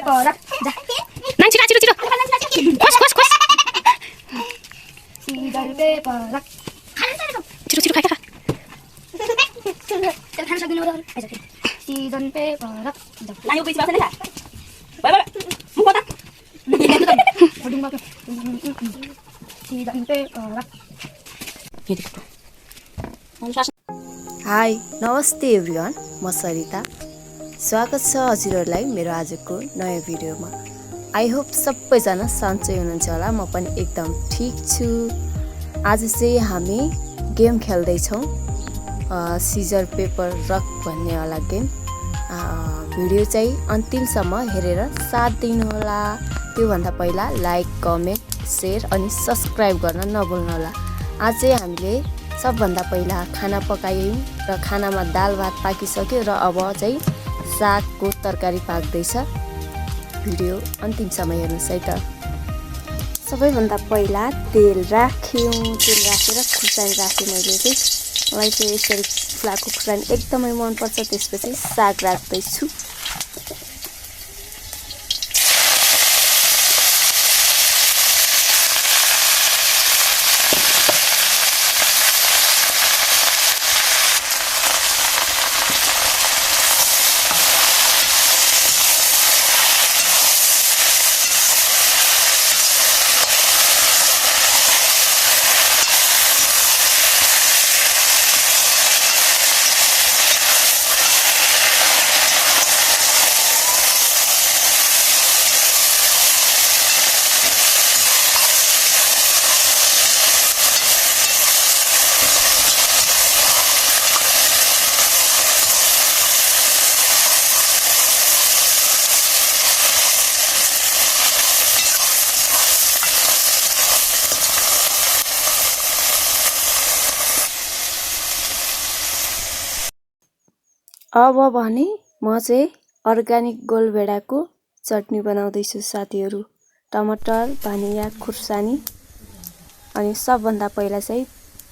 Paper रख जा नान छिटो छिटो छिटो खोस खोस खोस सीजर पेपर रख छिटो छिटो खा खा चल खाना सक्दिन हो सीजन पेपर रख लायो पैसा बास नि खा बाय बाय मुख पता सीजन पेपर रख हाई नमस्ते एभ्रिवान म सरिता स्वागत छ हजुरहरूलाई मेरो आजको नयाँ भिडियोमा आई होप सबैजना सन्चै हुनुहुन्छ होला म पनि एकदम ठीक छु आज चाहिँ हामी गेम खेल्दै छौं सीजर पेपर रक भन्ने वाला गेम भिडियो चाहिँ अन्तिमसम्म हेरेर साथ दिनु होला त्यो भन्दा पहिला लाइक कमेन्ट शेयर अनि सब्स्क्राइब गर्न नभुल्नु होला आज चाहिँ हामीले सबभन्दा पहिला खाना पकायौं र खानामा दाल भात पाकिसक्यो र अब चाहिँ सागको तरकारी पाक्दैछ भिडियो अन्तिमसम्म हेर्नुस् है त सबैभन्दा पहिला तेल राख्यौं तेल राखेर खुर्सानी राखे मैले चाहिँ मलाई चाहिँ यसरी फुलाको खुर्सानी एकदमै मन पर्छ त्यसपछि साग राख्दै छु अब भने म चाहिँ अर्गानिक गोलभेडाको चटनी बनाउँदैछु साथीहरु टमाटर धनिया खुर्सानी अनि सबभन्दा पहिला चाहिँ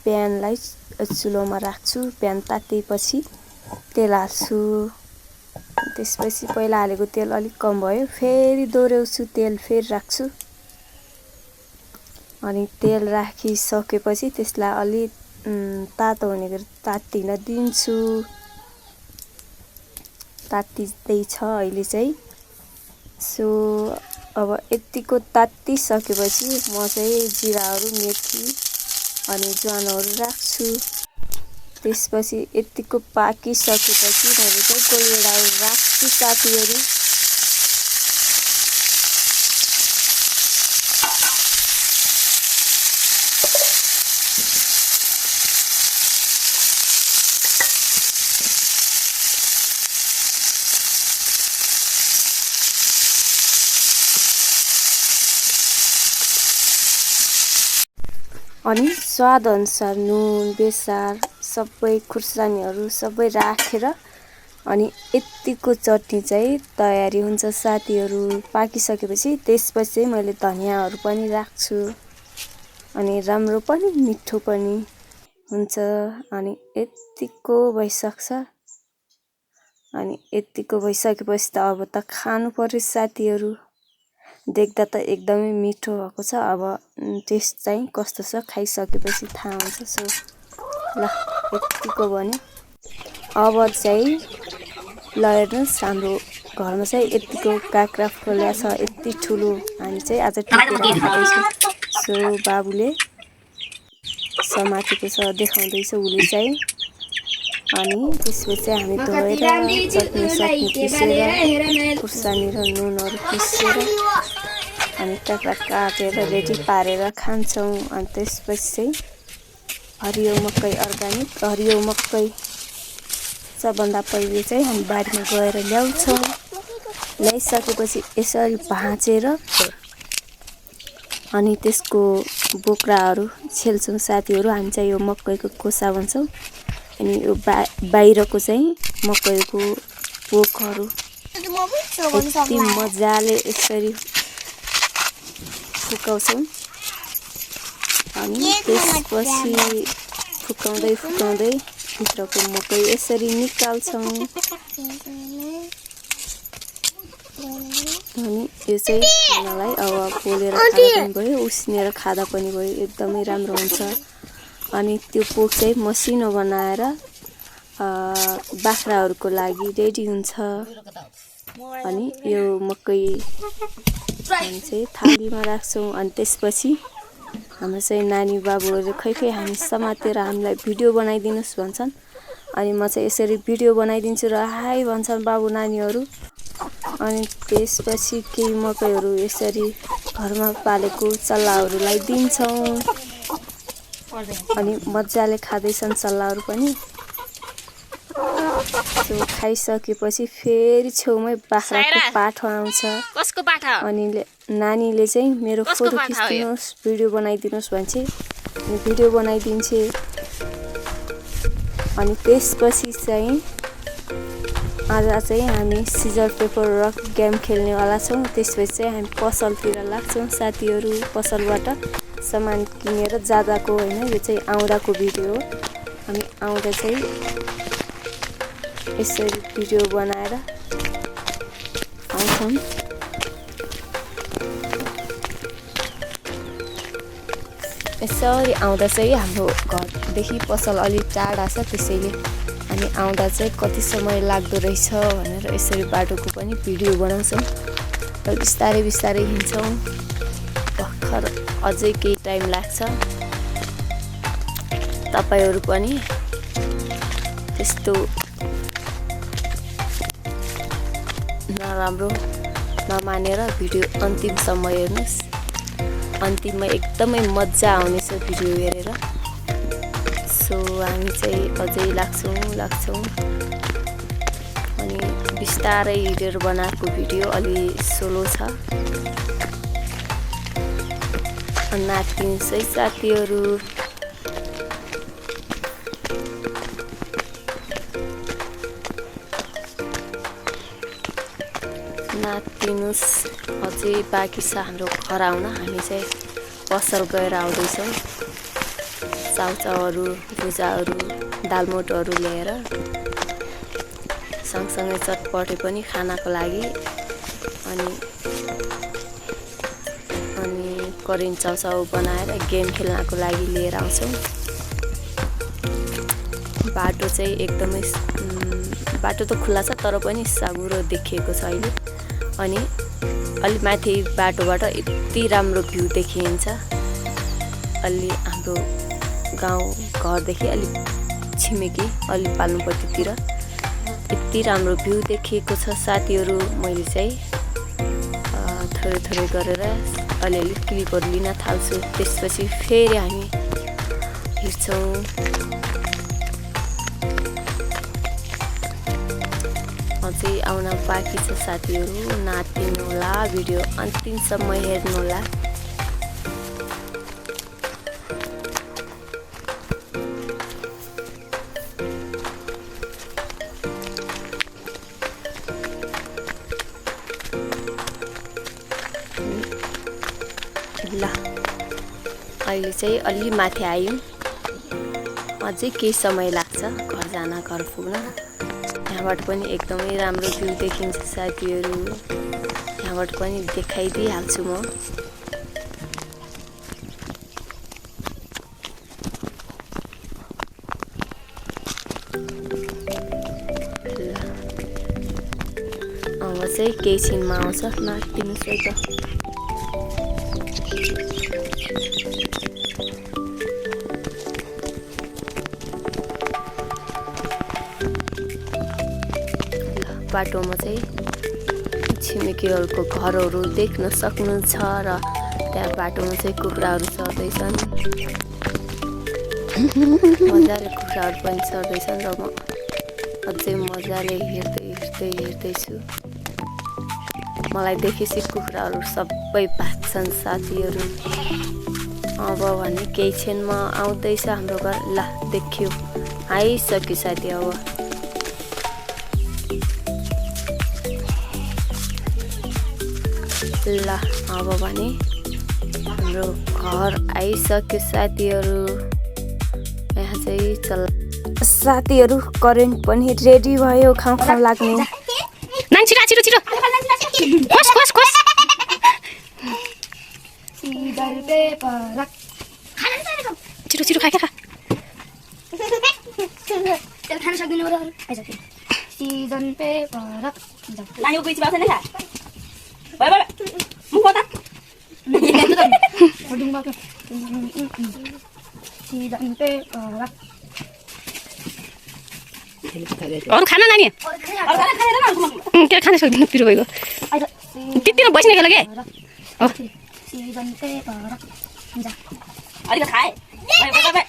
प्यानलाई चुलोमा राख्छु प्यान तातेपछि तेल हाल्छु त्यसपछि पहिला हालेको तेल अलि कम भयो फेरि दोहोर्याउँछु तेल फेरि राख्छु अनि तेल राखिसकेपछि त्यसलाई अलि तातो हुने गरी तातिन दिन्छु तातिदै छ अहिले चाहिँ सो अब यतिको तातिसकेपछि म चाहिँ जिराहरु मेथी अनि ज्वानहरु राख्छु त्यसपछि यतिको पाकिसकेपछि मैले चाहिँ गोलभेडाहरु राख्छु साथीहरु अनि स्वाद अनुसार नुन बेसार सबै खुर्सानीहरु सबै राखेर अनि यतिको चटनी चाहिँ तयारी हुन्छ साथीहरु पाकिसकेपछि त्यसपछि चाहिँ मैले धनियाहरु पनि राख्छु अनि राम्रो पनि मिठो पनि हुन्छ अनि यतिको भइसक्छ अनि यतिको भइसकेपछि त अब त खानु पर्यो साथीहरु देख्दा त एकदमै मिठो भएको छ अब टेस्ट चाहिँ कस्तो छ खाइसकेपछि थाहा हुन्छ सो ल यतिको भन्यो अब चाहिँ ल हेर्नुस् हाम्रो घरमा चाहिँ यतिको काक्रा फल्या छ यति ठुलो हामी चाहिँ आज टिपेर खाँदैछौँ सो बाबुले समातेको छ देखाउँदैछ उले चाहिँ अनि त्यसपछि हामी धोएर चटनी पिसेर खुर्सानी र नुनहरु पिसेर अनि काक्रा काटेर रेडी पारेर खान्छौं अनि त्यसपछि चाहिँ हरियो मकै अर्गानिक हरियो मकै सबभन्दा पहिले चाहिँ हामी बारीमा गएर ल्याउँछौं ल्याइसकेपछि यसरी भाँचेर अनि त्यसको बोक्राहरु छेल्छौं साथीहरु हामी चाहिँ यो मकैको कोसा भन्छौं अनि यो बाहिरको चाहिँ मकैको पोकहरु यति मजाले यसरी फुकाउँछौं अनि त्यसपछि फुकाउँदै फुकाउँदै भित्रको मकै यसरी निकाल्छौं यो चाहिँ खानालाई अब पोलेर खाँदा पनि भयो, उसिनेर खाँदा पनि भयो, एकदमै राम्रो हुन्छ। अनि त्यो पोक चाहिँ मसिनो बनाएर बाख्राहरूको लागि रेडी हुन्छ। अनि यो मकै हामी चाहिँ थालीमा राख्छौँ। अनि त्यसपछि हाम्रो चाहिँ नानी बाबुहरूले खै हामी समातेर हामीलाई भिडियो बनाइदिनुहोस् भन्छन्। अनि म चाहिँ यसरी भिडियो बनाइदिन्छु र हाई भन्छन् बाबु नानीहरू। अनि त्यसपछि केही मकैहरू यसरी घरमा पालेको चल्लाहरूलाई दिन्छौँ। अनि मजाले खाँदैछन् चल्लाहरू पनि। त्यो खाइसकेपछि फेरि छेउमै बाख्राको पाठो आउँछ। कसको पाठा? अनि नानीले चाहिँ मेरो फोटो खिचिदिनुहोस्, भिडियो बनाइदिनुहोस् भन्छ। अनि भिडियो बनाइदिन्छे। अनि त्यसपछि चाहिँ आज चाहिँ हामी सिजर पेपर रक गेम खेल्नेवाला छौँ। त्यसपछि चाहिँ हामी पसलतिर लाग्छौँ साथीहरू। पसलबाट सामान किनेर जाँदाको होइन, यो चाहिँ आउँदाको भिडियो हो। हामी आउँदा चाहिँ यसरी भिडियो बनाएर आउँछौँ। यसरी आउँदा चाहिँ हाम्रो घरदेखि पसल अलिक टाढा छ, त्यसैले हामी आउँदा चाहिँ कति समय लाग्दो रहेछ भनेर यसरी बाटोको पनि भिडियो बनाउँछौँ र बिस्तारै बिस्तारै हिँड्छौँ। भर्खर अझै केही टाइम लाग्छ। तपाईहरू पनि त्यस्तो नराम्रो नमानेर भिडियो अन्तिमसम्म हेर्नुहोस्। अन्तिममा एकदमै मजा आउनेछ भिडियो हेरेर। सो हामी चाहिँ अझै लाग्छौँ। अनि बिस्तारै हिँडेर बनाएको भिडियो अलि सोलो छ। नाच्दिनुहोस् है साथीहरू। नाच्दिनुहोस्। अझै बाँकी छ हाम्रो घर आउन। हामी चाहिँ पसल गएर आउँदैछौँ। चाउचाउहरू, भुजाहरू, दालमोटहरू ल्याएर सँगसँगै चटपटे पनि खानाको लागि। अनि करेन्ट चाउचाउ बनाएर गेम खेल्नको लागि लिएर आउँछौँ। बाटो चाहिँ एकदमै बाटो त खुल्ला छ, तर पनि साँघुरो देखिएको छ अहिले। अनि अलि माथि बाटोबाट यति राम्रो भ्यू देखिन्छ। अलि हाम्रो गाउँ घरदेखि अलिक छिमेकी अलि पाल्नुपट्टितिर यति राम्रो भ्यू देखिएको छ साथीहरू। मैले चाहिँ थोरै गरेर अलिअलि क्लिपहरू लिन थाल्छु। त्यसपछि फेरि हामी हिँड्छौँ। अझै आउन बाँकी छ साथीहरू। नाच्दिनु होला, भिडियो अन्तिमसम्म हेर्नुहोला। ल अहिले चाहिँ अलि माथि आयौँ। अझै केही समय लाग्छ घर जान, घर पुग्न। यहाँबाट पनि एकदमै राम्रो भ्यू देखिन्छ साथीहरू। यहाँबाट पनि देखाइदिइहाल्छु म। अब चाहिँ केही छिनमा आउँछ। नाच्दिनुहोस् है त। बाटोमा चाहिँ छिमेकीहरूको घरहरू देख्न सक्नुहुन्छ र त्यहाँ बाटोमा चाहिँ कुखुराहरू चर्दैछन्। मजाले कुखुराहरू पनि चर्दैछन् र म अझै मजाले हेर्दैछु। मलाई देखेपछि कुखुराहरू सबै भाग्छन् साथीहरू। अब भने केही क्षणमा आउँदैछ हाम्रो घर। ल देख्यो, आइसक्यो साथी। ल अब भने हाम्रो घर आइसक्यो साथीहरू। यहाँ चाहिँ साथीहरू करेन्ट पनि रेडी भयो खाउँ लाग्ने। छिटो पेपर रख खाना छिटो छिटो खा खा तेल खान सक्दिनँ म त आइज सिजन पेपर रख लाने कोही चिबाउँछ नि खा भयो भयो मुख खोता सिजन पेपर रख अरू खाना नानी अरू खाना खाएर न के खान सक्दिनँ पिरो भइगयो त्यतिमा बस्ने गेलो के सिजन पेपर रख अलिक खाए भयो भयो भयो